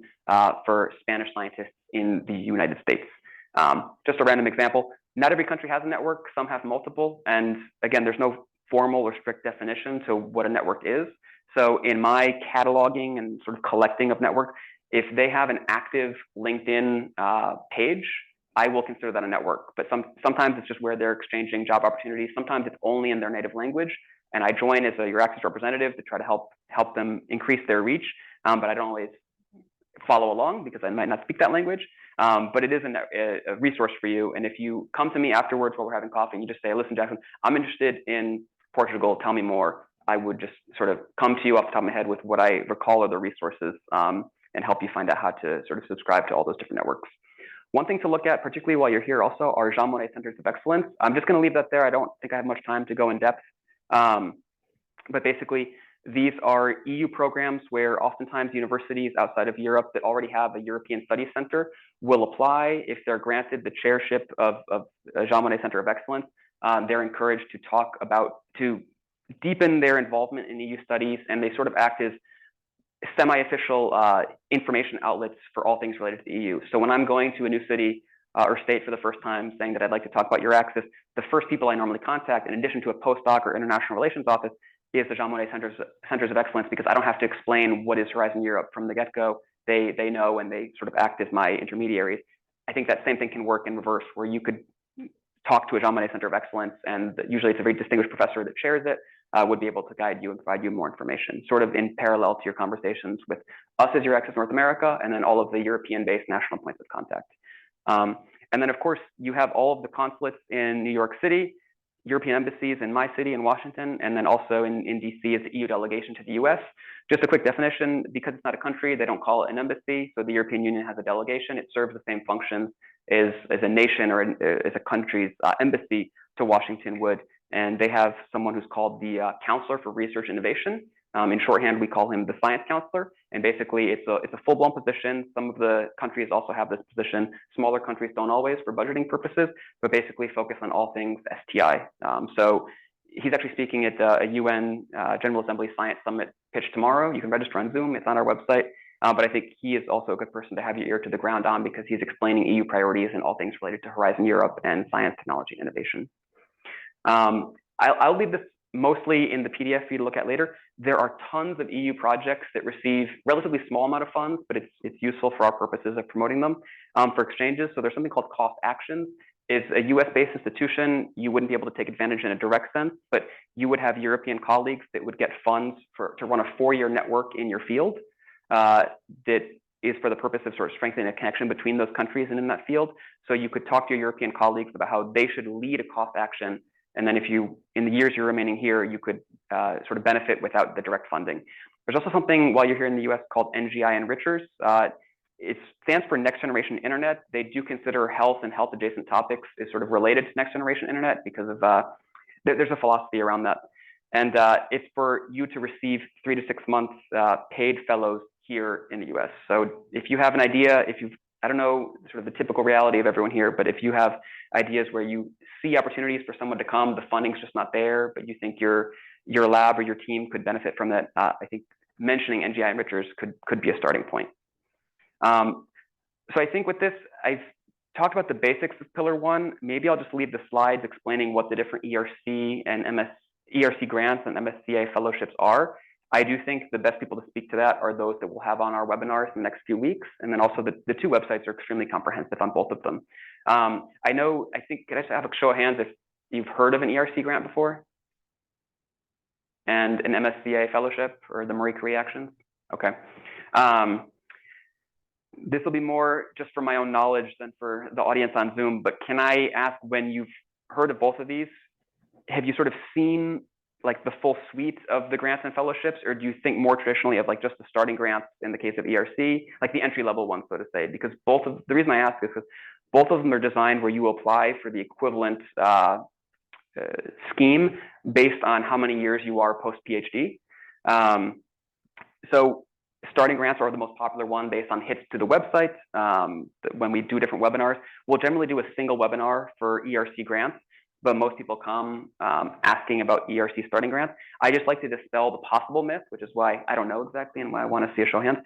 for Spanish scientists in the United States. Just a random example, not every country has a network, some have multiple, and again, there's no formal or strict definition to what a network is. So in my cataloging and sort of collecting of networks, if they have an active LinkedIn page, I will consider that a network. But sometimes it's just where they're exchanging job opportunities. Sometimes it's only in their native language, and I join as a EURAXESS representative to try to help them increase their reach. But I don't always follow along because I might not speak that language. But it is a resource for you. And if you come to me afterwards while we're having coffee and you just say, listen, Jackson, I'm interested in Portugal, tell me more, I would just sort of come to you off the top of my head with what I recall are the resources and help you find out how to sort of subscribe to all those different networks. One thing to look at, particularly while you're here also, are Jean Monnet Centers of Excellence. I'm just going to leave that there. I don't think I have much time to go in depth. But basically, these are EU programs where oftentimes universities outside of Europe that already have a European Studies Center will apply. If they're granted the chairship of Jean Monnet Center of Excellence, they're encouraged to deepen their involvement in EU studies, and they sort of act as semi-official information outlets for all things related to the EU. So when I'm going to a new city or state for the first time saying that I'd like to talk about EURAXESS, the first people I normally contact, in addition to a postdoc or international relations office, is the Jean Monnet Centers of Excellence, because I don't have to explain what is Horizon Europe from the get-go. They know, and they sort of act as my intermediaries. I think that same thing can work in reverse, where you could talk to a Jean Monnet Center of Excellence, and usually it's a very distinguished professor that chairs it, would be able to guide you and provide you more information, sort of in parallel to your conversations with us as EURAXESS North America, and then all of the European-based national points of contact. And then, of course, you have all of the consulates in New York City, European embassies in my city in Washington, and then also in DC as the EU delegation to the US. Just a quick definition, because it's not a country, they don't call it an embassy. So the European Union has a delegation. It serves the same functions as a nation or as a country's embassy to Washington would. And they have someone who's called the Counselor for Research Innovation. In shorthand, we call him the Science Counselor. And basically, it's a full-blown position. Some of the countries also have this position. Smaller countries don't always for budgeting purposes, but basically focus on all things STI. So he's actually speaking at a UN General Assembly Science Summit pitch tomorrow. You can register on Zoom. It's on our website. But I think he is also a good person to have your ear to the ground on, because he's explaining EU priorities and all things related to Horizon Europe and science, technology, and innovation. I'll leave this mostly in the PDF for you to look at later. There are tons of EU projects that receive relatively small amount of funds, but it's useful for our purposes of promoting them for exchanges. So there's something called Cost Actions. It's a US-based institution. You wouldn't be able to take advantage in a direct sense, but you would have European colleagues that would get funds to run a 4-year network in your field that is for the purpose of sort of strengthening a connection between those countries and in that field. So you could talk to your European colleagues about how they should lead a cost action. And then if you, in the years you're remaining here, you could sort of benefit without the direct funding. There's also something while you're here in the US called NGI Enrichers. It stands for Next Generation Internet. They do consider health and health adjacent topics is sort of related to Next Generation Internet because of, there's a philosophy around that. And it's for you to receive 3 to 6 months paid fellows here in the US. So if you have an idea, I don't know sort of the typical reality of everyone here, but if you have ideas where you see opportunities for someone to come, the funding's just not there, but you think your lab or your team could benefit from that, I think mentioning NGI Enrichers could be a starting point. So I think with this, I've talked about the basics of Pillar 1. Maybe I'll just leave the slides explaining what the different ERC and ERC grants and MSCA fellowships are. I do think the best people to speak to that are those that we'll have on our webinars in the next few weeks. And then also the two websites are extremely comprehensive on both of them. I think, can I just have a show of hands if you've heard of an ERC grant before? And an MSCA fellowship or the Marie Curie Actions? Okay. This will be more just for my own knowledge than for the audience on Zoom, but can I ask, when you've heard of both of these, have you sort of seen like the full suite of the grants and fellowships, or do you think more traditionally of like just the starting grants in the case of ERC, like the entry level ones, so to say? Because the reason I ask is because both of them are designed where you apply for the equivalent scheme based on how many years you are post PhD. So starting grants are the most popular one based on hits to the website. When we do different webinars, we'll generally do a single webinar for ERC grants, but most people come asking about ERC starting grants. I just like to dispel the possible myth, which is why I don't know exactly and why I want to see a show of hands.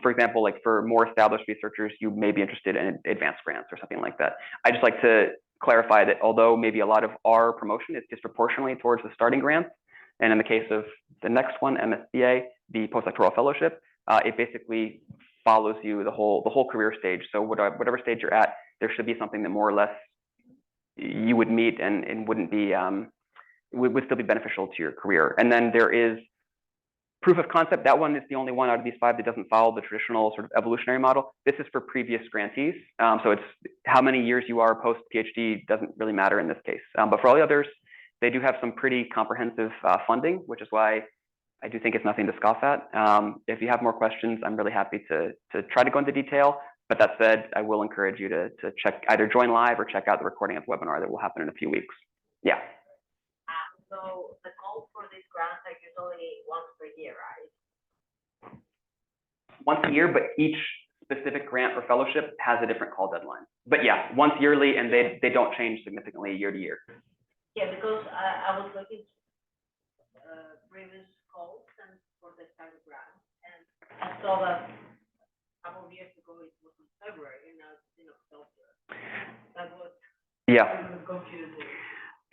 For example, like for more established researchers, you may be interested in advanced grants or something like that. I just like to clarify that although maybe a lot of our promotion is disproportionately towards the starting grants, and in the case of the next one, MSCA, the postdoctoral fellowship, it basically follows you the whole career stage. So whatever stage you're at, there should be something that more or less you would meet and wouldn't be would still be beneficial to your career. And then there is proof of concept. That one is the only one out of these 5 that doesn't follow the traditional sort of evolutionary model. This is for previous grantees. So it's how many years you are post PhD doesn't really matter in this case. But for all the others, they do have some pretty comprehensive funding, which is why I do think it's nothing to scoff at. If you have more questions, I'm really happy to try to go into detail. But that said, I will encourage you to either join live or check out the recording of the webinar that will happen in a few weeks. Yeah. So the calls for these grants are usually once per year, right? Once a year, but each specific grant or fellowship has a different call deadline. But yeah, once yearly, and they don't change significantly year to year. Yeah, because I was looking at previous calls and for the kind of grant, and I saw that a couple of years ago it was in February, and now it's in October. That was confusing.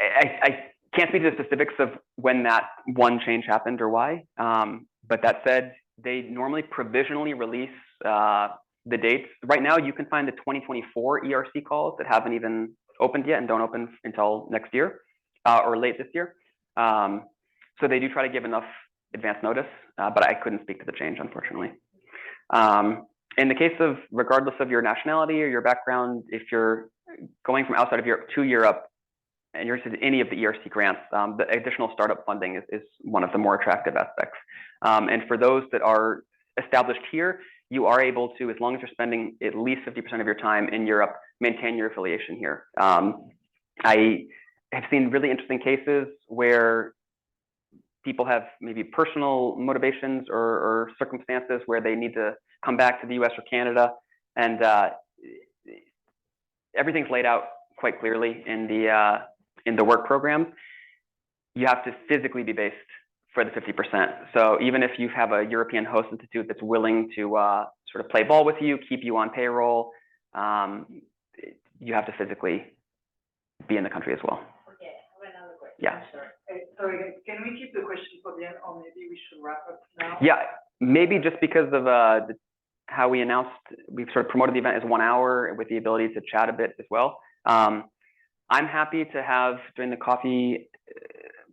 I can't speak to the specifics of when that one change happened or why. But that said, they normally provisionally release the dates. Right now, you can find the 2024 ERC calls that haven't even opened yet and don't open until next year or late this year. So they do try to give enough advance notice, but I couldn't speak to the change, unfortunately. In the case of, regardless of your nationality or your background, if you're going from outside of Europe to Europe, and you're interested in any of the ERC grants, the additional startup funding is one of the more attractive aspects. And for those that are established here, you are able to, as long as you're spending at least 50% of your time in Europe, maintain your affiliation here. I have seen really interesting cases where people have maybe personal motivations or circumstances where they need to come back to the US or Canada, and everything's laid out quite clearly in the work program. You have to physically be based for the 50%. So even if you have a European host institute that's willing to sort of play ball with you, keep you on payroll, you have to physically be in the country as well. Okay, I have another question. Yeah. Sorry, can we keep the question for the end, or maybe we should wrap up now? Yeah, maybe just because of how we announced, we've sort of promoted the event as 1 hour with the ability to chat a bit as well. I'm happy to have, during the coffee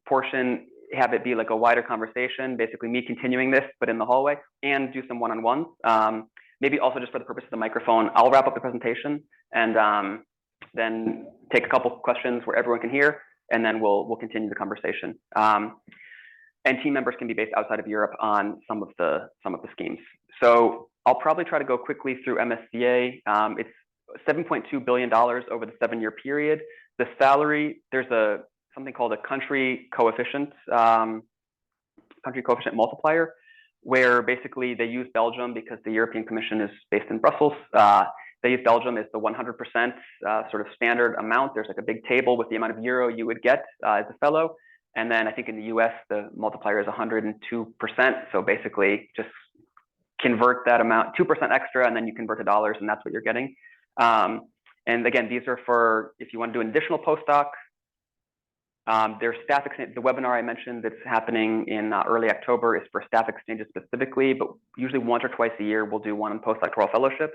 portion, have it be like a wider conversation, basically me continuing this, but in the hallway, and do some one-on-ones. Maybe also just for the purpose of the microphone, I'll wrap up the presentation and then take a couple questions where everyone can hear, and then we'll continue the conversation. And team members can be based outside of Europe on some of the schemes. So I'll probably try to go quickly through MSCA. It's $7.2 billion over the 7-year period. The salary, there's something called a country coefficient multiplier, where basically they use Belgium because the European Commission is based in Brussels. They use Belgium as the 100% sort of standard amount. There's like a big table with the amount of euro you would get as a fellow. And then I think in the US, the multiplier is 102%. So basically just convert that amount, 2% extra, and then you convert to dollars, and that's what you're getting. And again, these are for if you want to do an additional postdoc, There's staff exchange. The webinar I mentioned that's happening in early October is for staff exchanges specifically, but usually once or twice a year we'll do one on postdoctoral fellowships.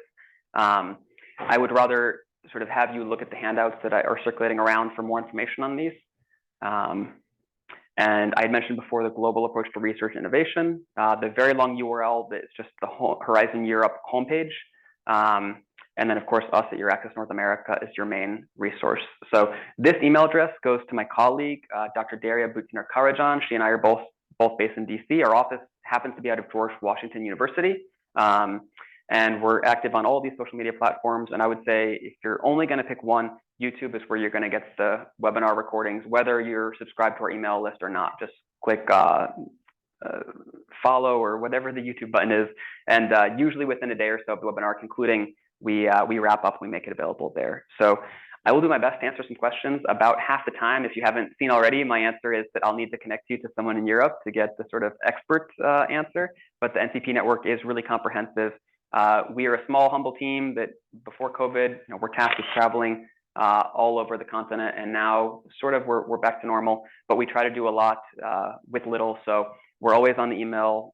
I would rather sort of have you look at the handouts that are circulating around for more information on these. And I had mentioned before the global approach to research and innovation, the very long URL that's just the Horizon Europe homepage. And then of course, us at EURAXESS North America is your main resource. So this email address goes to my colleague, Dr. Daria Butiner-Karajan. She and I are both based in DC. Our office happens to be out of George Washington University. And we're active on all of these social media platforms. And I would say if you're only going to pick one, YouTube is where you're going to get the webinar recordings, whether you're subscribed to our email list or not. Just click follow or whatever the YouTube button is. And usually within a day or so of the webinar concluding, we wrap up, we make it available there. So I will do my best to answer some questions. About half the time, if you haven't seen already, my answer is that I'll need to connect you to someone in Europe to get the sort of expert answer. But the NCP network is really comprehensive. We are a small, humble team that before COVID, we're tasked with traveling all over the continent, and now sort of we're back to normal. But we try to do a lot with little. So we're always on the email.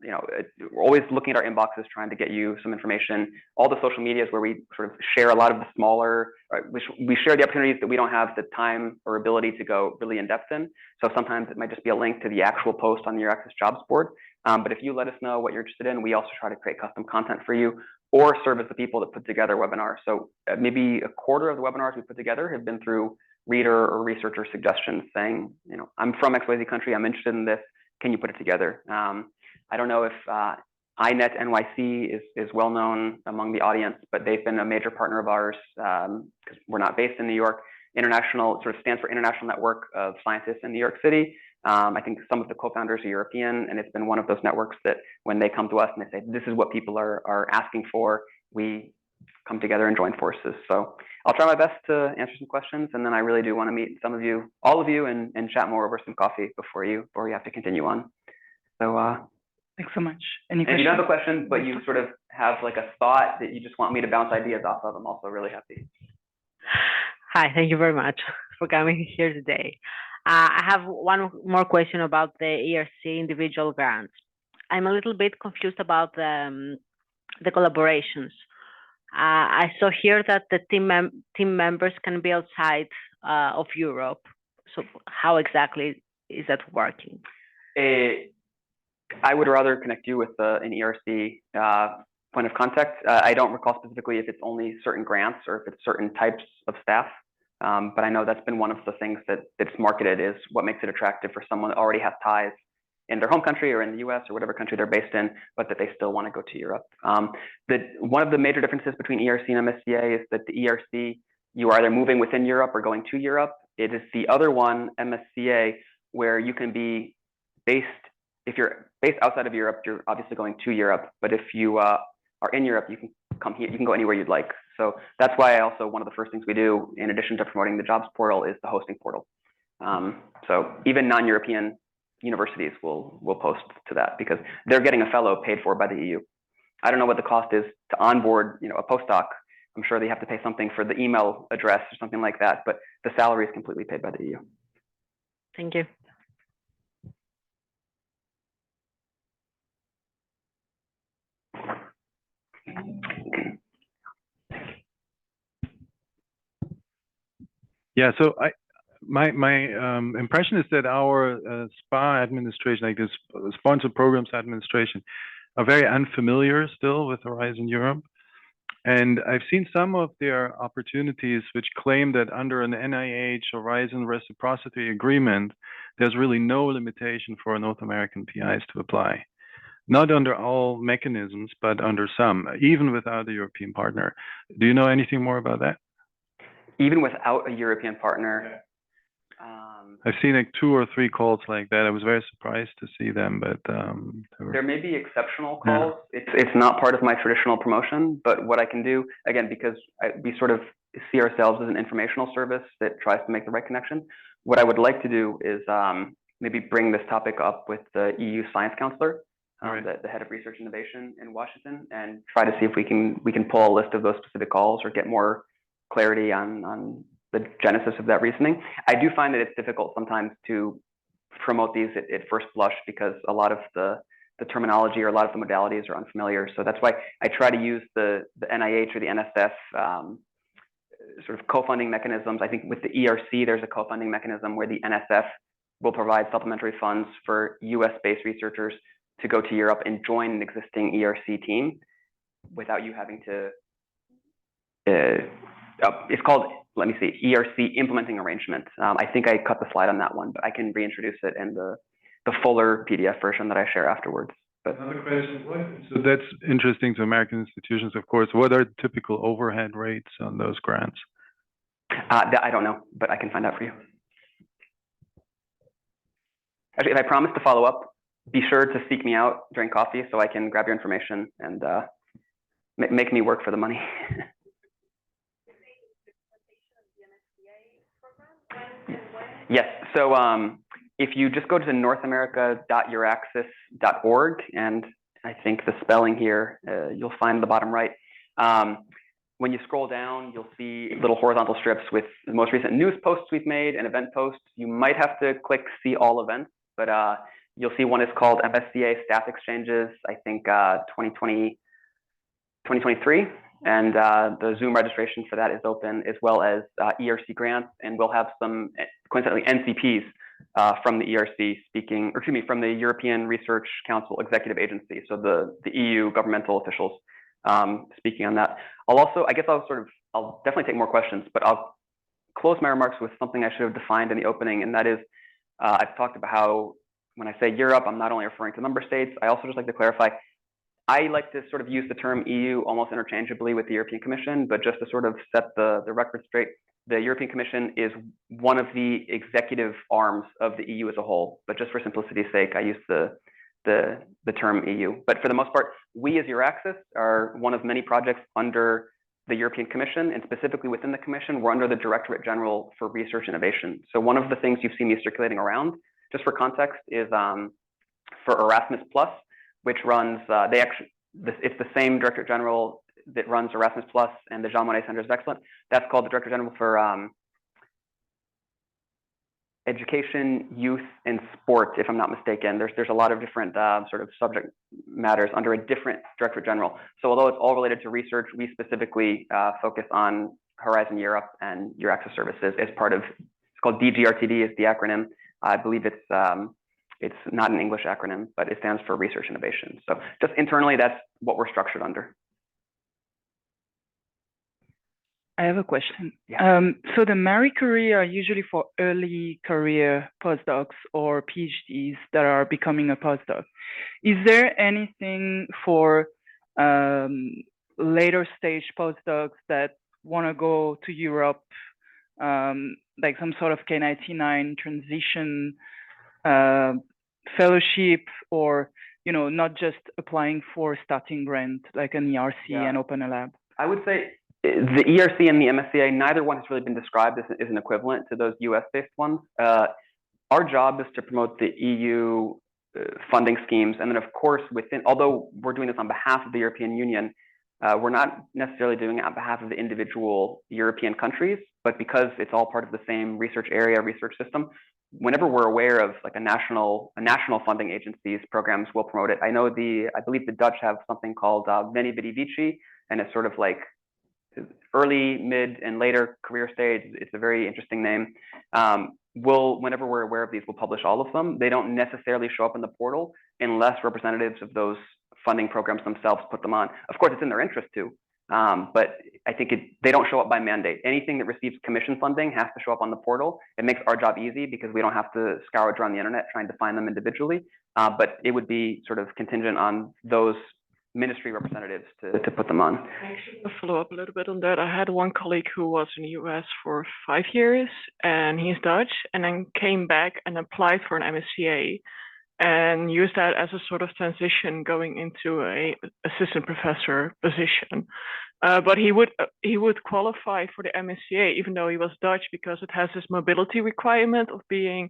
We're always looking at our inboxes, trying to get you some information. All the social medias where we sort of share a lot of the smaller. We share the opportunities that we don't have the time or ability to go really in depth in. So sometimes it might just be a link to the actual post on the EURAXESS jobs board. But if you let us know what you're interested in, we also try to create custom content for you or serve as the people that put together webinars. So maybe a quarter of the webinars we put together have been through reader or researcher suggestions saying, I'm from XYZ country, I'm interested in this, can you put it together? I don't know if INET NYC is well known among the audience, but they've been a major partner of ours because we're not based in New York. International sort of stands for International Network of Scientists in New York City. I think some of the co-founders are European, and it's been one of those networks that when they come to us and they say, this is what people are asking for, we come together and join forces. So I'll try my best to answer some questions, and then I really do want to meet some of you, all of you, and chat more over some coffee before you have to continue on. So thanks so much. Any questions? If you don't have a question, but you sort of have like a thought that you just want me to bounce ideas off of, I'm also really happy. Hi, thank you very much for coming here today. I have one more question about the ERC individual grants. I'm a little bit confused about the collaborations. I saw here that the team members can be outside of Europe. So how exactly is that working? I would rather connect you with an ERC point of contact. I don't recall specifically if it's only certain grants or if it's certain types of staff. But I know that's been one of the things that's marketed is what makes it attractive for someone that already has ties in their home country or in the US or whatever country they're based in, but that they still want to go to Europe. One of the major differences between ERC and MSCA is that the ERC, you are either moving within Europe or going to Europe. It is the other one, MSCA, where you can be based, if you're based outside of Europe, you're obviously going to Europe, but if you are in Europe, you can come here, you can go anywhere you'd like. So that's why also one of the first things we do, in addition to promoting the jobs portal, is the hosting portal. So even non-European universities will post to that because they're getting a fellow paid for by the EU. I don't know what the cost is to onboard, a postdoc. I'm sure they have to pay something for the email address or something like that, but the salary is completely paid by the EU. Thank you. Yeah, so my impression is that our SPA administration, like this Sponsored Programs Administration, are very unfamiliar still with Horizon Europe. And I've seen some of their opportunities which claim that under an NIH Horizon reciprocity agreement, there's really no limitation for North American PIs to apply. Not under all mechanisms, but under some, even without a European partner. Do you know anything more about that? Even without a European partner? I've seen like 2 or 3 calls like that. I was very surprised to see them, but there may be exceptional calls. Yeah. It's not part of my traditional promotion, but what I can do, again, because we sort of see ourselves as an informational service that tries to make the right connection, what I would like to do is maybe bring this topic up with the EU Science Counselor, the head of research innovation in Washington, and try to see if we can pull a list of those specific calls or get more clarity on the genesis of that reasoning. I do find that it's difficult sometimes to promote these at first blush because a lot of the terminology or a lot of the modalities are unfamiliar. So that's why I try to use the NIH or the NSF sort of co-funding mechanisms. I think with the ERC, there's a co-funding mechanism where the NSF will provide supplementary funds for US-based researchers to go to Europe and join an existing ERC team without you having to, it's called, let me see, ERC implementing arrangement. I think I cut the slide on that one, but I can reintroduce it in the fuller PDF version that I share afterwards. But another question, so that's interesting to American institutions, of course. What are typical overhead rates on those grants? That I don't know, but I can find out for you. Actually, if I promise to follow up, be sure to seek me out during coffee so I can grab your information and make me work for the money. Yes, so if you just go to northamerica.euraxess.org, and I think the spelling here, you'll find the bottom right. When you scroll down, you'll see little horizontal strips with the most recent news posts we've made and event posts. You might have to click see all events, but you'll see one is called MSCA Staff Exchanges, I think 2023. And the Zoom registration for that is open, as well as ERC grants, and we'll have some, coincidentally, NCPs from the ERC speaking, or excuse me, from the European Research Council Executive Agency, so the EU governmental officials speaking on that. I'll definitely take more questions, but I'll close my remarks with something I should have defined in the opening, and that is, I've talked about how when I say Europe, I'm not only referring to member states. I also just like to clarify, I like to sort of use the term EU almost interchangeably with the European Commission, but just to sort of set the record straight, the European Commission is one of the executive arms of the EU as a whole. But just for simplicity's sake, I use the term EU. But for the most part, we as EURAXESS are one of many projects under the European Commission, and specifically within the Commission, we're under the Directorate General for Research Innovation. So one of the things you've seen me circulating around, just for context, is for Erasmus+, which runs, it's the same Director General that runs Erasmus+ and the Jean Monnet Centers of Excellence. That's called the Director General for Education, Youth, and Sport, if I'm not mistaken. There's a lot of different sort of subject matters under a different Director General. So although it's all related to research, we specifically focus on Horizon Europe and EURAXESS services as part of, it's called DGRTD is the acronym. I believe it's not an English acronym, but it stands for Research Innovation. So just internally, that's what we're structured under. I have a question. Yeah. So the Marie Curie are usually for early career postdocs or PhDs that are becoming a postdoc. Is there anything for later stage postdocs that want to go to Europe, like some sort of K99 transition fellowship, or not just applying for starting grant like an ERC and open a lab? I would say the ERC and the MSCA, neither one has really been described as an equivalent to those US-based ones. Our job is to promote the EU funding schemes, and then of course although we're doing this on behalf of the European Union, we're not necessarily doing it on behalf of the individual European countries, but because it's all part of the same research area, research system, whenever we're aware of like a national funding agency's programs, we'll promote it. I believe the Dutch have something called Veni Vidi Vici, and it's sort of like early, mid, and later career stage. It's a very interesting name. Whenever we're aware of these, we'll publish all of them. They don't necessarily show up in the portal unless representatives of those funding programs themselves put them on. Of course, it's in their interest too, but I think they don't show up by mandate. Anything that receives commission funding has to show up on the portal. It makes our job easy because we don't have to scour around the internet trying to find them individually, but it would be sort of contingent on those ministry representatives to put them on. Actually, to follow up a little bit on that, I had one colleague who was in the US for 5 years, and he's Dutch, and then came back and applied for an MSCA and used that as a sort of transition going into a assistant professor position. But he would qualify for the MSCA even though he was Dutch, because it has this mobility requirement of being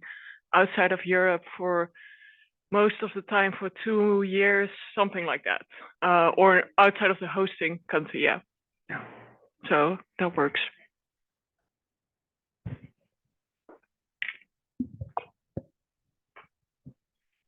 outside of Europe for most of the time for 2 years, something like that, or outside of the hosting country. Yeah. So that works.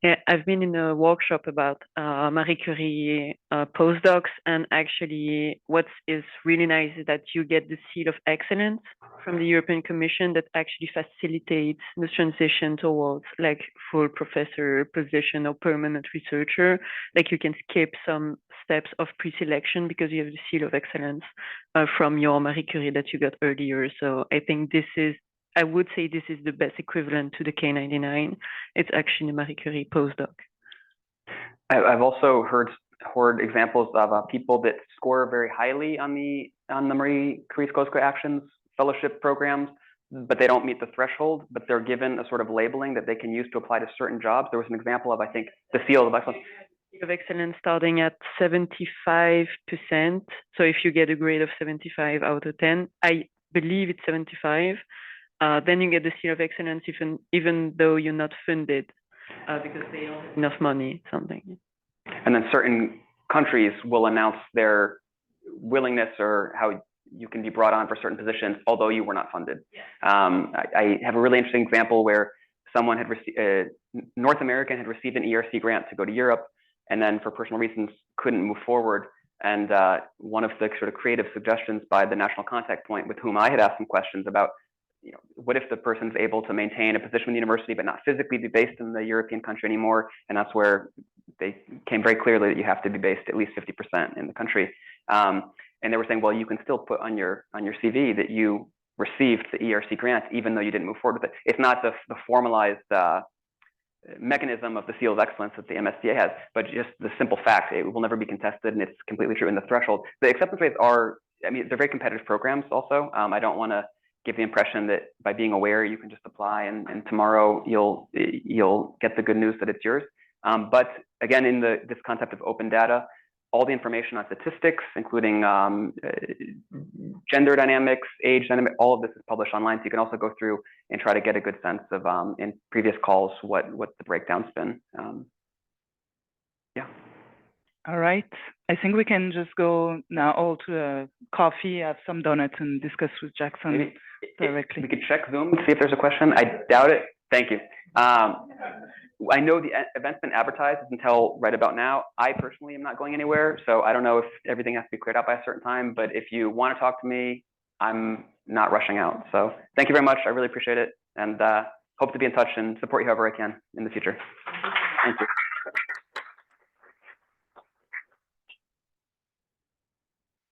Yeah, I've been in a workshop about Marie Curie postdocs, and actually what is really nice is that you get the seal of excellence from the European Commission that actually facilitates the transition towards like full professor position or permanent researcher. Like you can skip some steps of pre-selection because you have the seal of excellence from your Marie Curie that you got earlier. So I think I would say this is the best equivalent to the K99. It's actually the Marie Curie postdoc. I've also heard examples of people that score very highly on the Marie Curie Skoska Actions fellowship programs, but they don't meet the threshold, but they're given a sort of labeling that they can use to apply to certain jobs. There was an example of, I think, the seal of excellence. Seal of excellence starting at 75%. So if you get a grade of 75 out of 10, I believe it's 75. Then you get the seal of excellence even though you're not funded because they don't have enough money, something. And then certain countries will announce their willingness or how you can be brought on for certain positions, although you were not funded. I have a really interesting example where someone had received, North American had received an ERC grant to go to Europe, and then for personal reasons couldn't move forward. And one of the sort of creative suggestions by the national contact point with whom I had asked some questions about, what if the person's able to maintain a position in the university but not physically be based in the European country anymore? And that's where they came very clearly that you have to be based at least 50% in the country. And they were saying, well, you can still put on your CV that you received the ERC grant even though you didn't move forward with it. It's not the formalized mechanism of the seal of excellence that the MSCA has, but just the simple fact, it will never be contested, and it's completely true in the threshold. The acceptance rates are, I mean, they're very competitive programs also. I don't want to give the impression that by being aware you can just apply and tomorrow you'll get the good news that it's yours. But again, in this concept of open data, all the information on statistics, including gender dynamics, age dynamics, all of this is published online. So you can also go through and try to get a good sense of in previous calls what the breakdown's been. Yeah. All right. I think we can just go now all to a coffee, have some donuts, and discuss with Jackson Maybe directly. We could check Zoom to see if there's a question. I doubt it. Thank you. I know the event's been advertised until right about now. I personally am not going anywhere, so I don't know if everything has to be cleared out by a certain time, but if you want to talk to me, I'm not rushing out. So thank you very much. I really appreciate it, and hope to be in touch and support you however I can in the future. Thank you.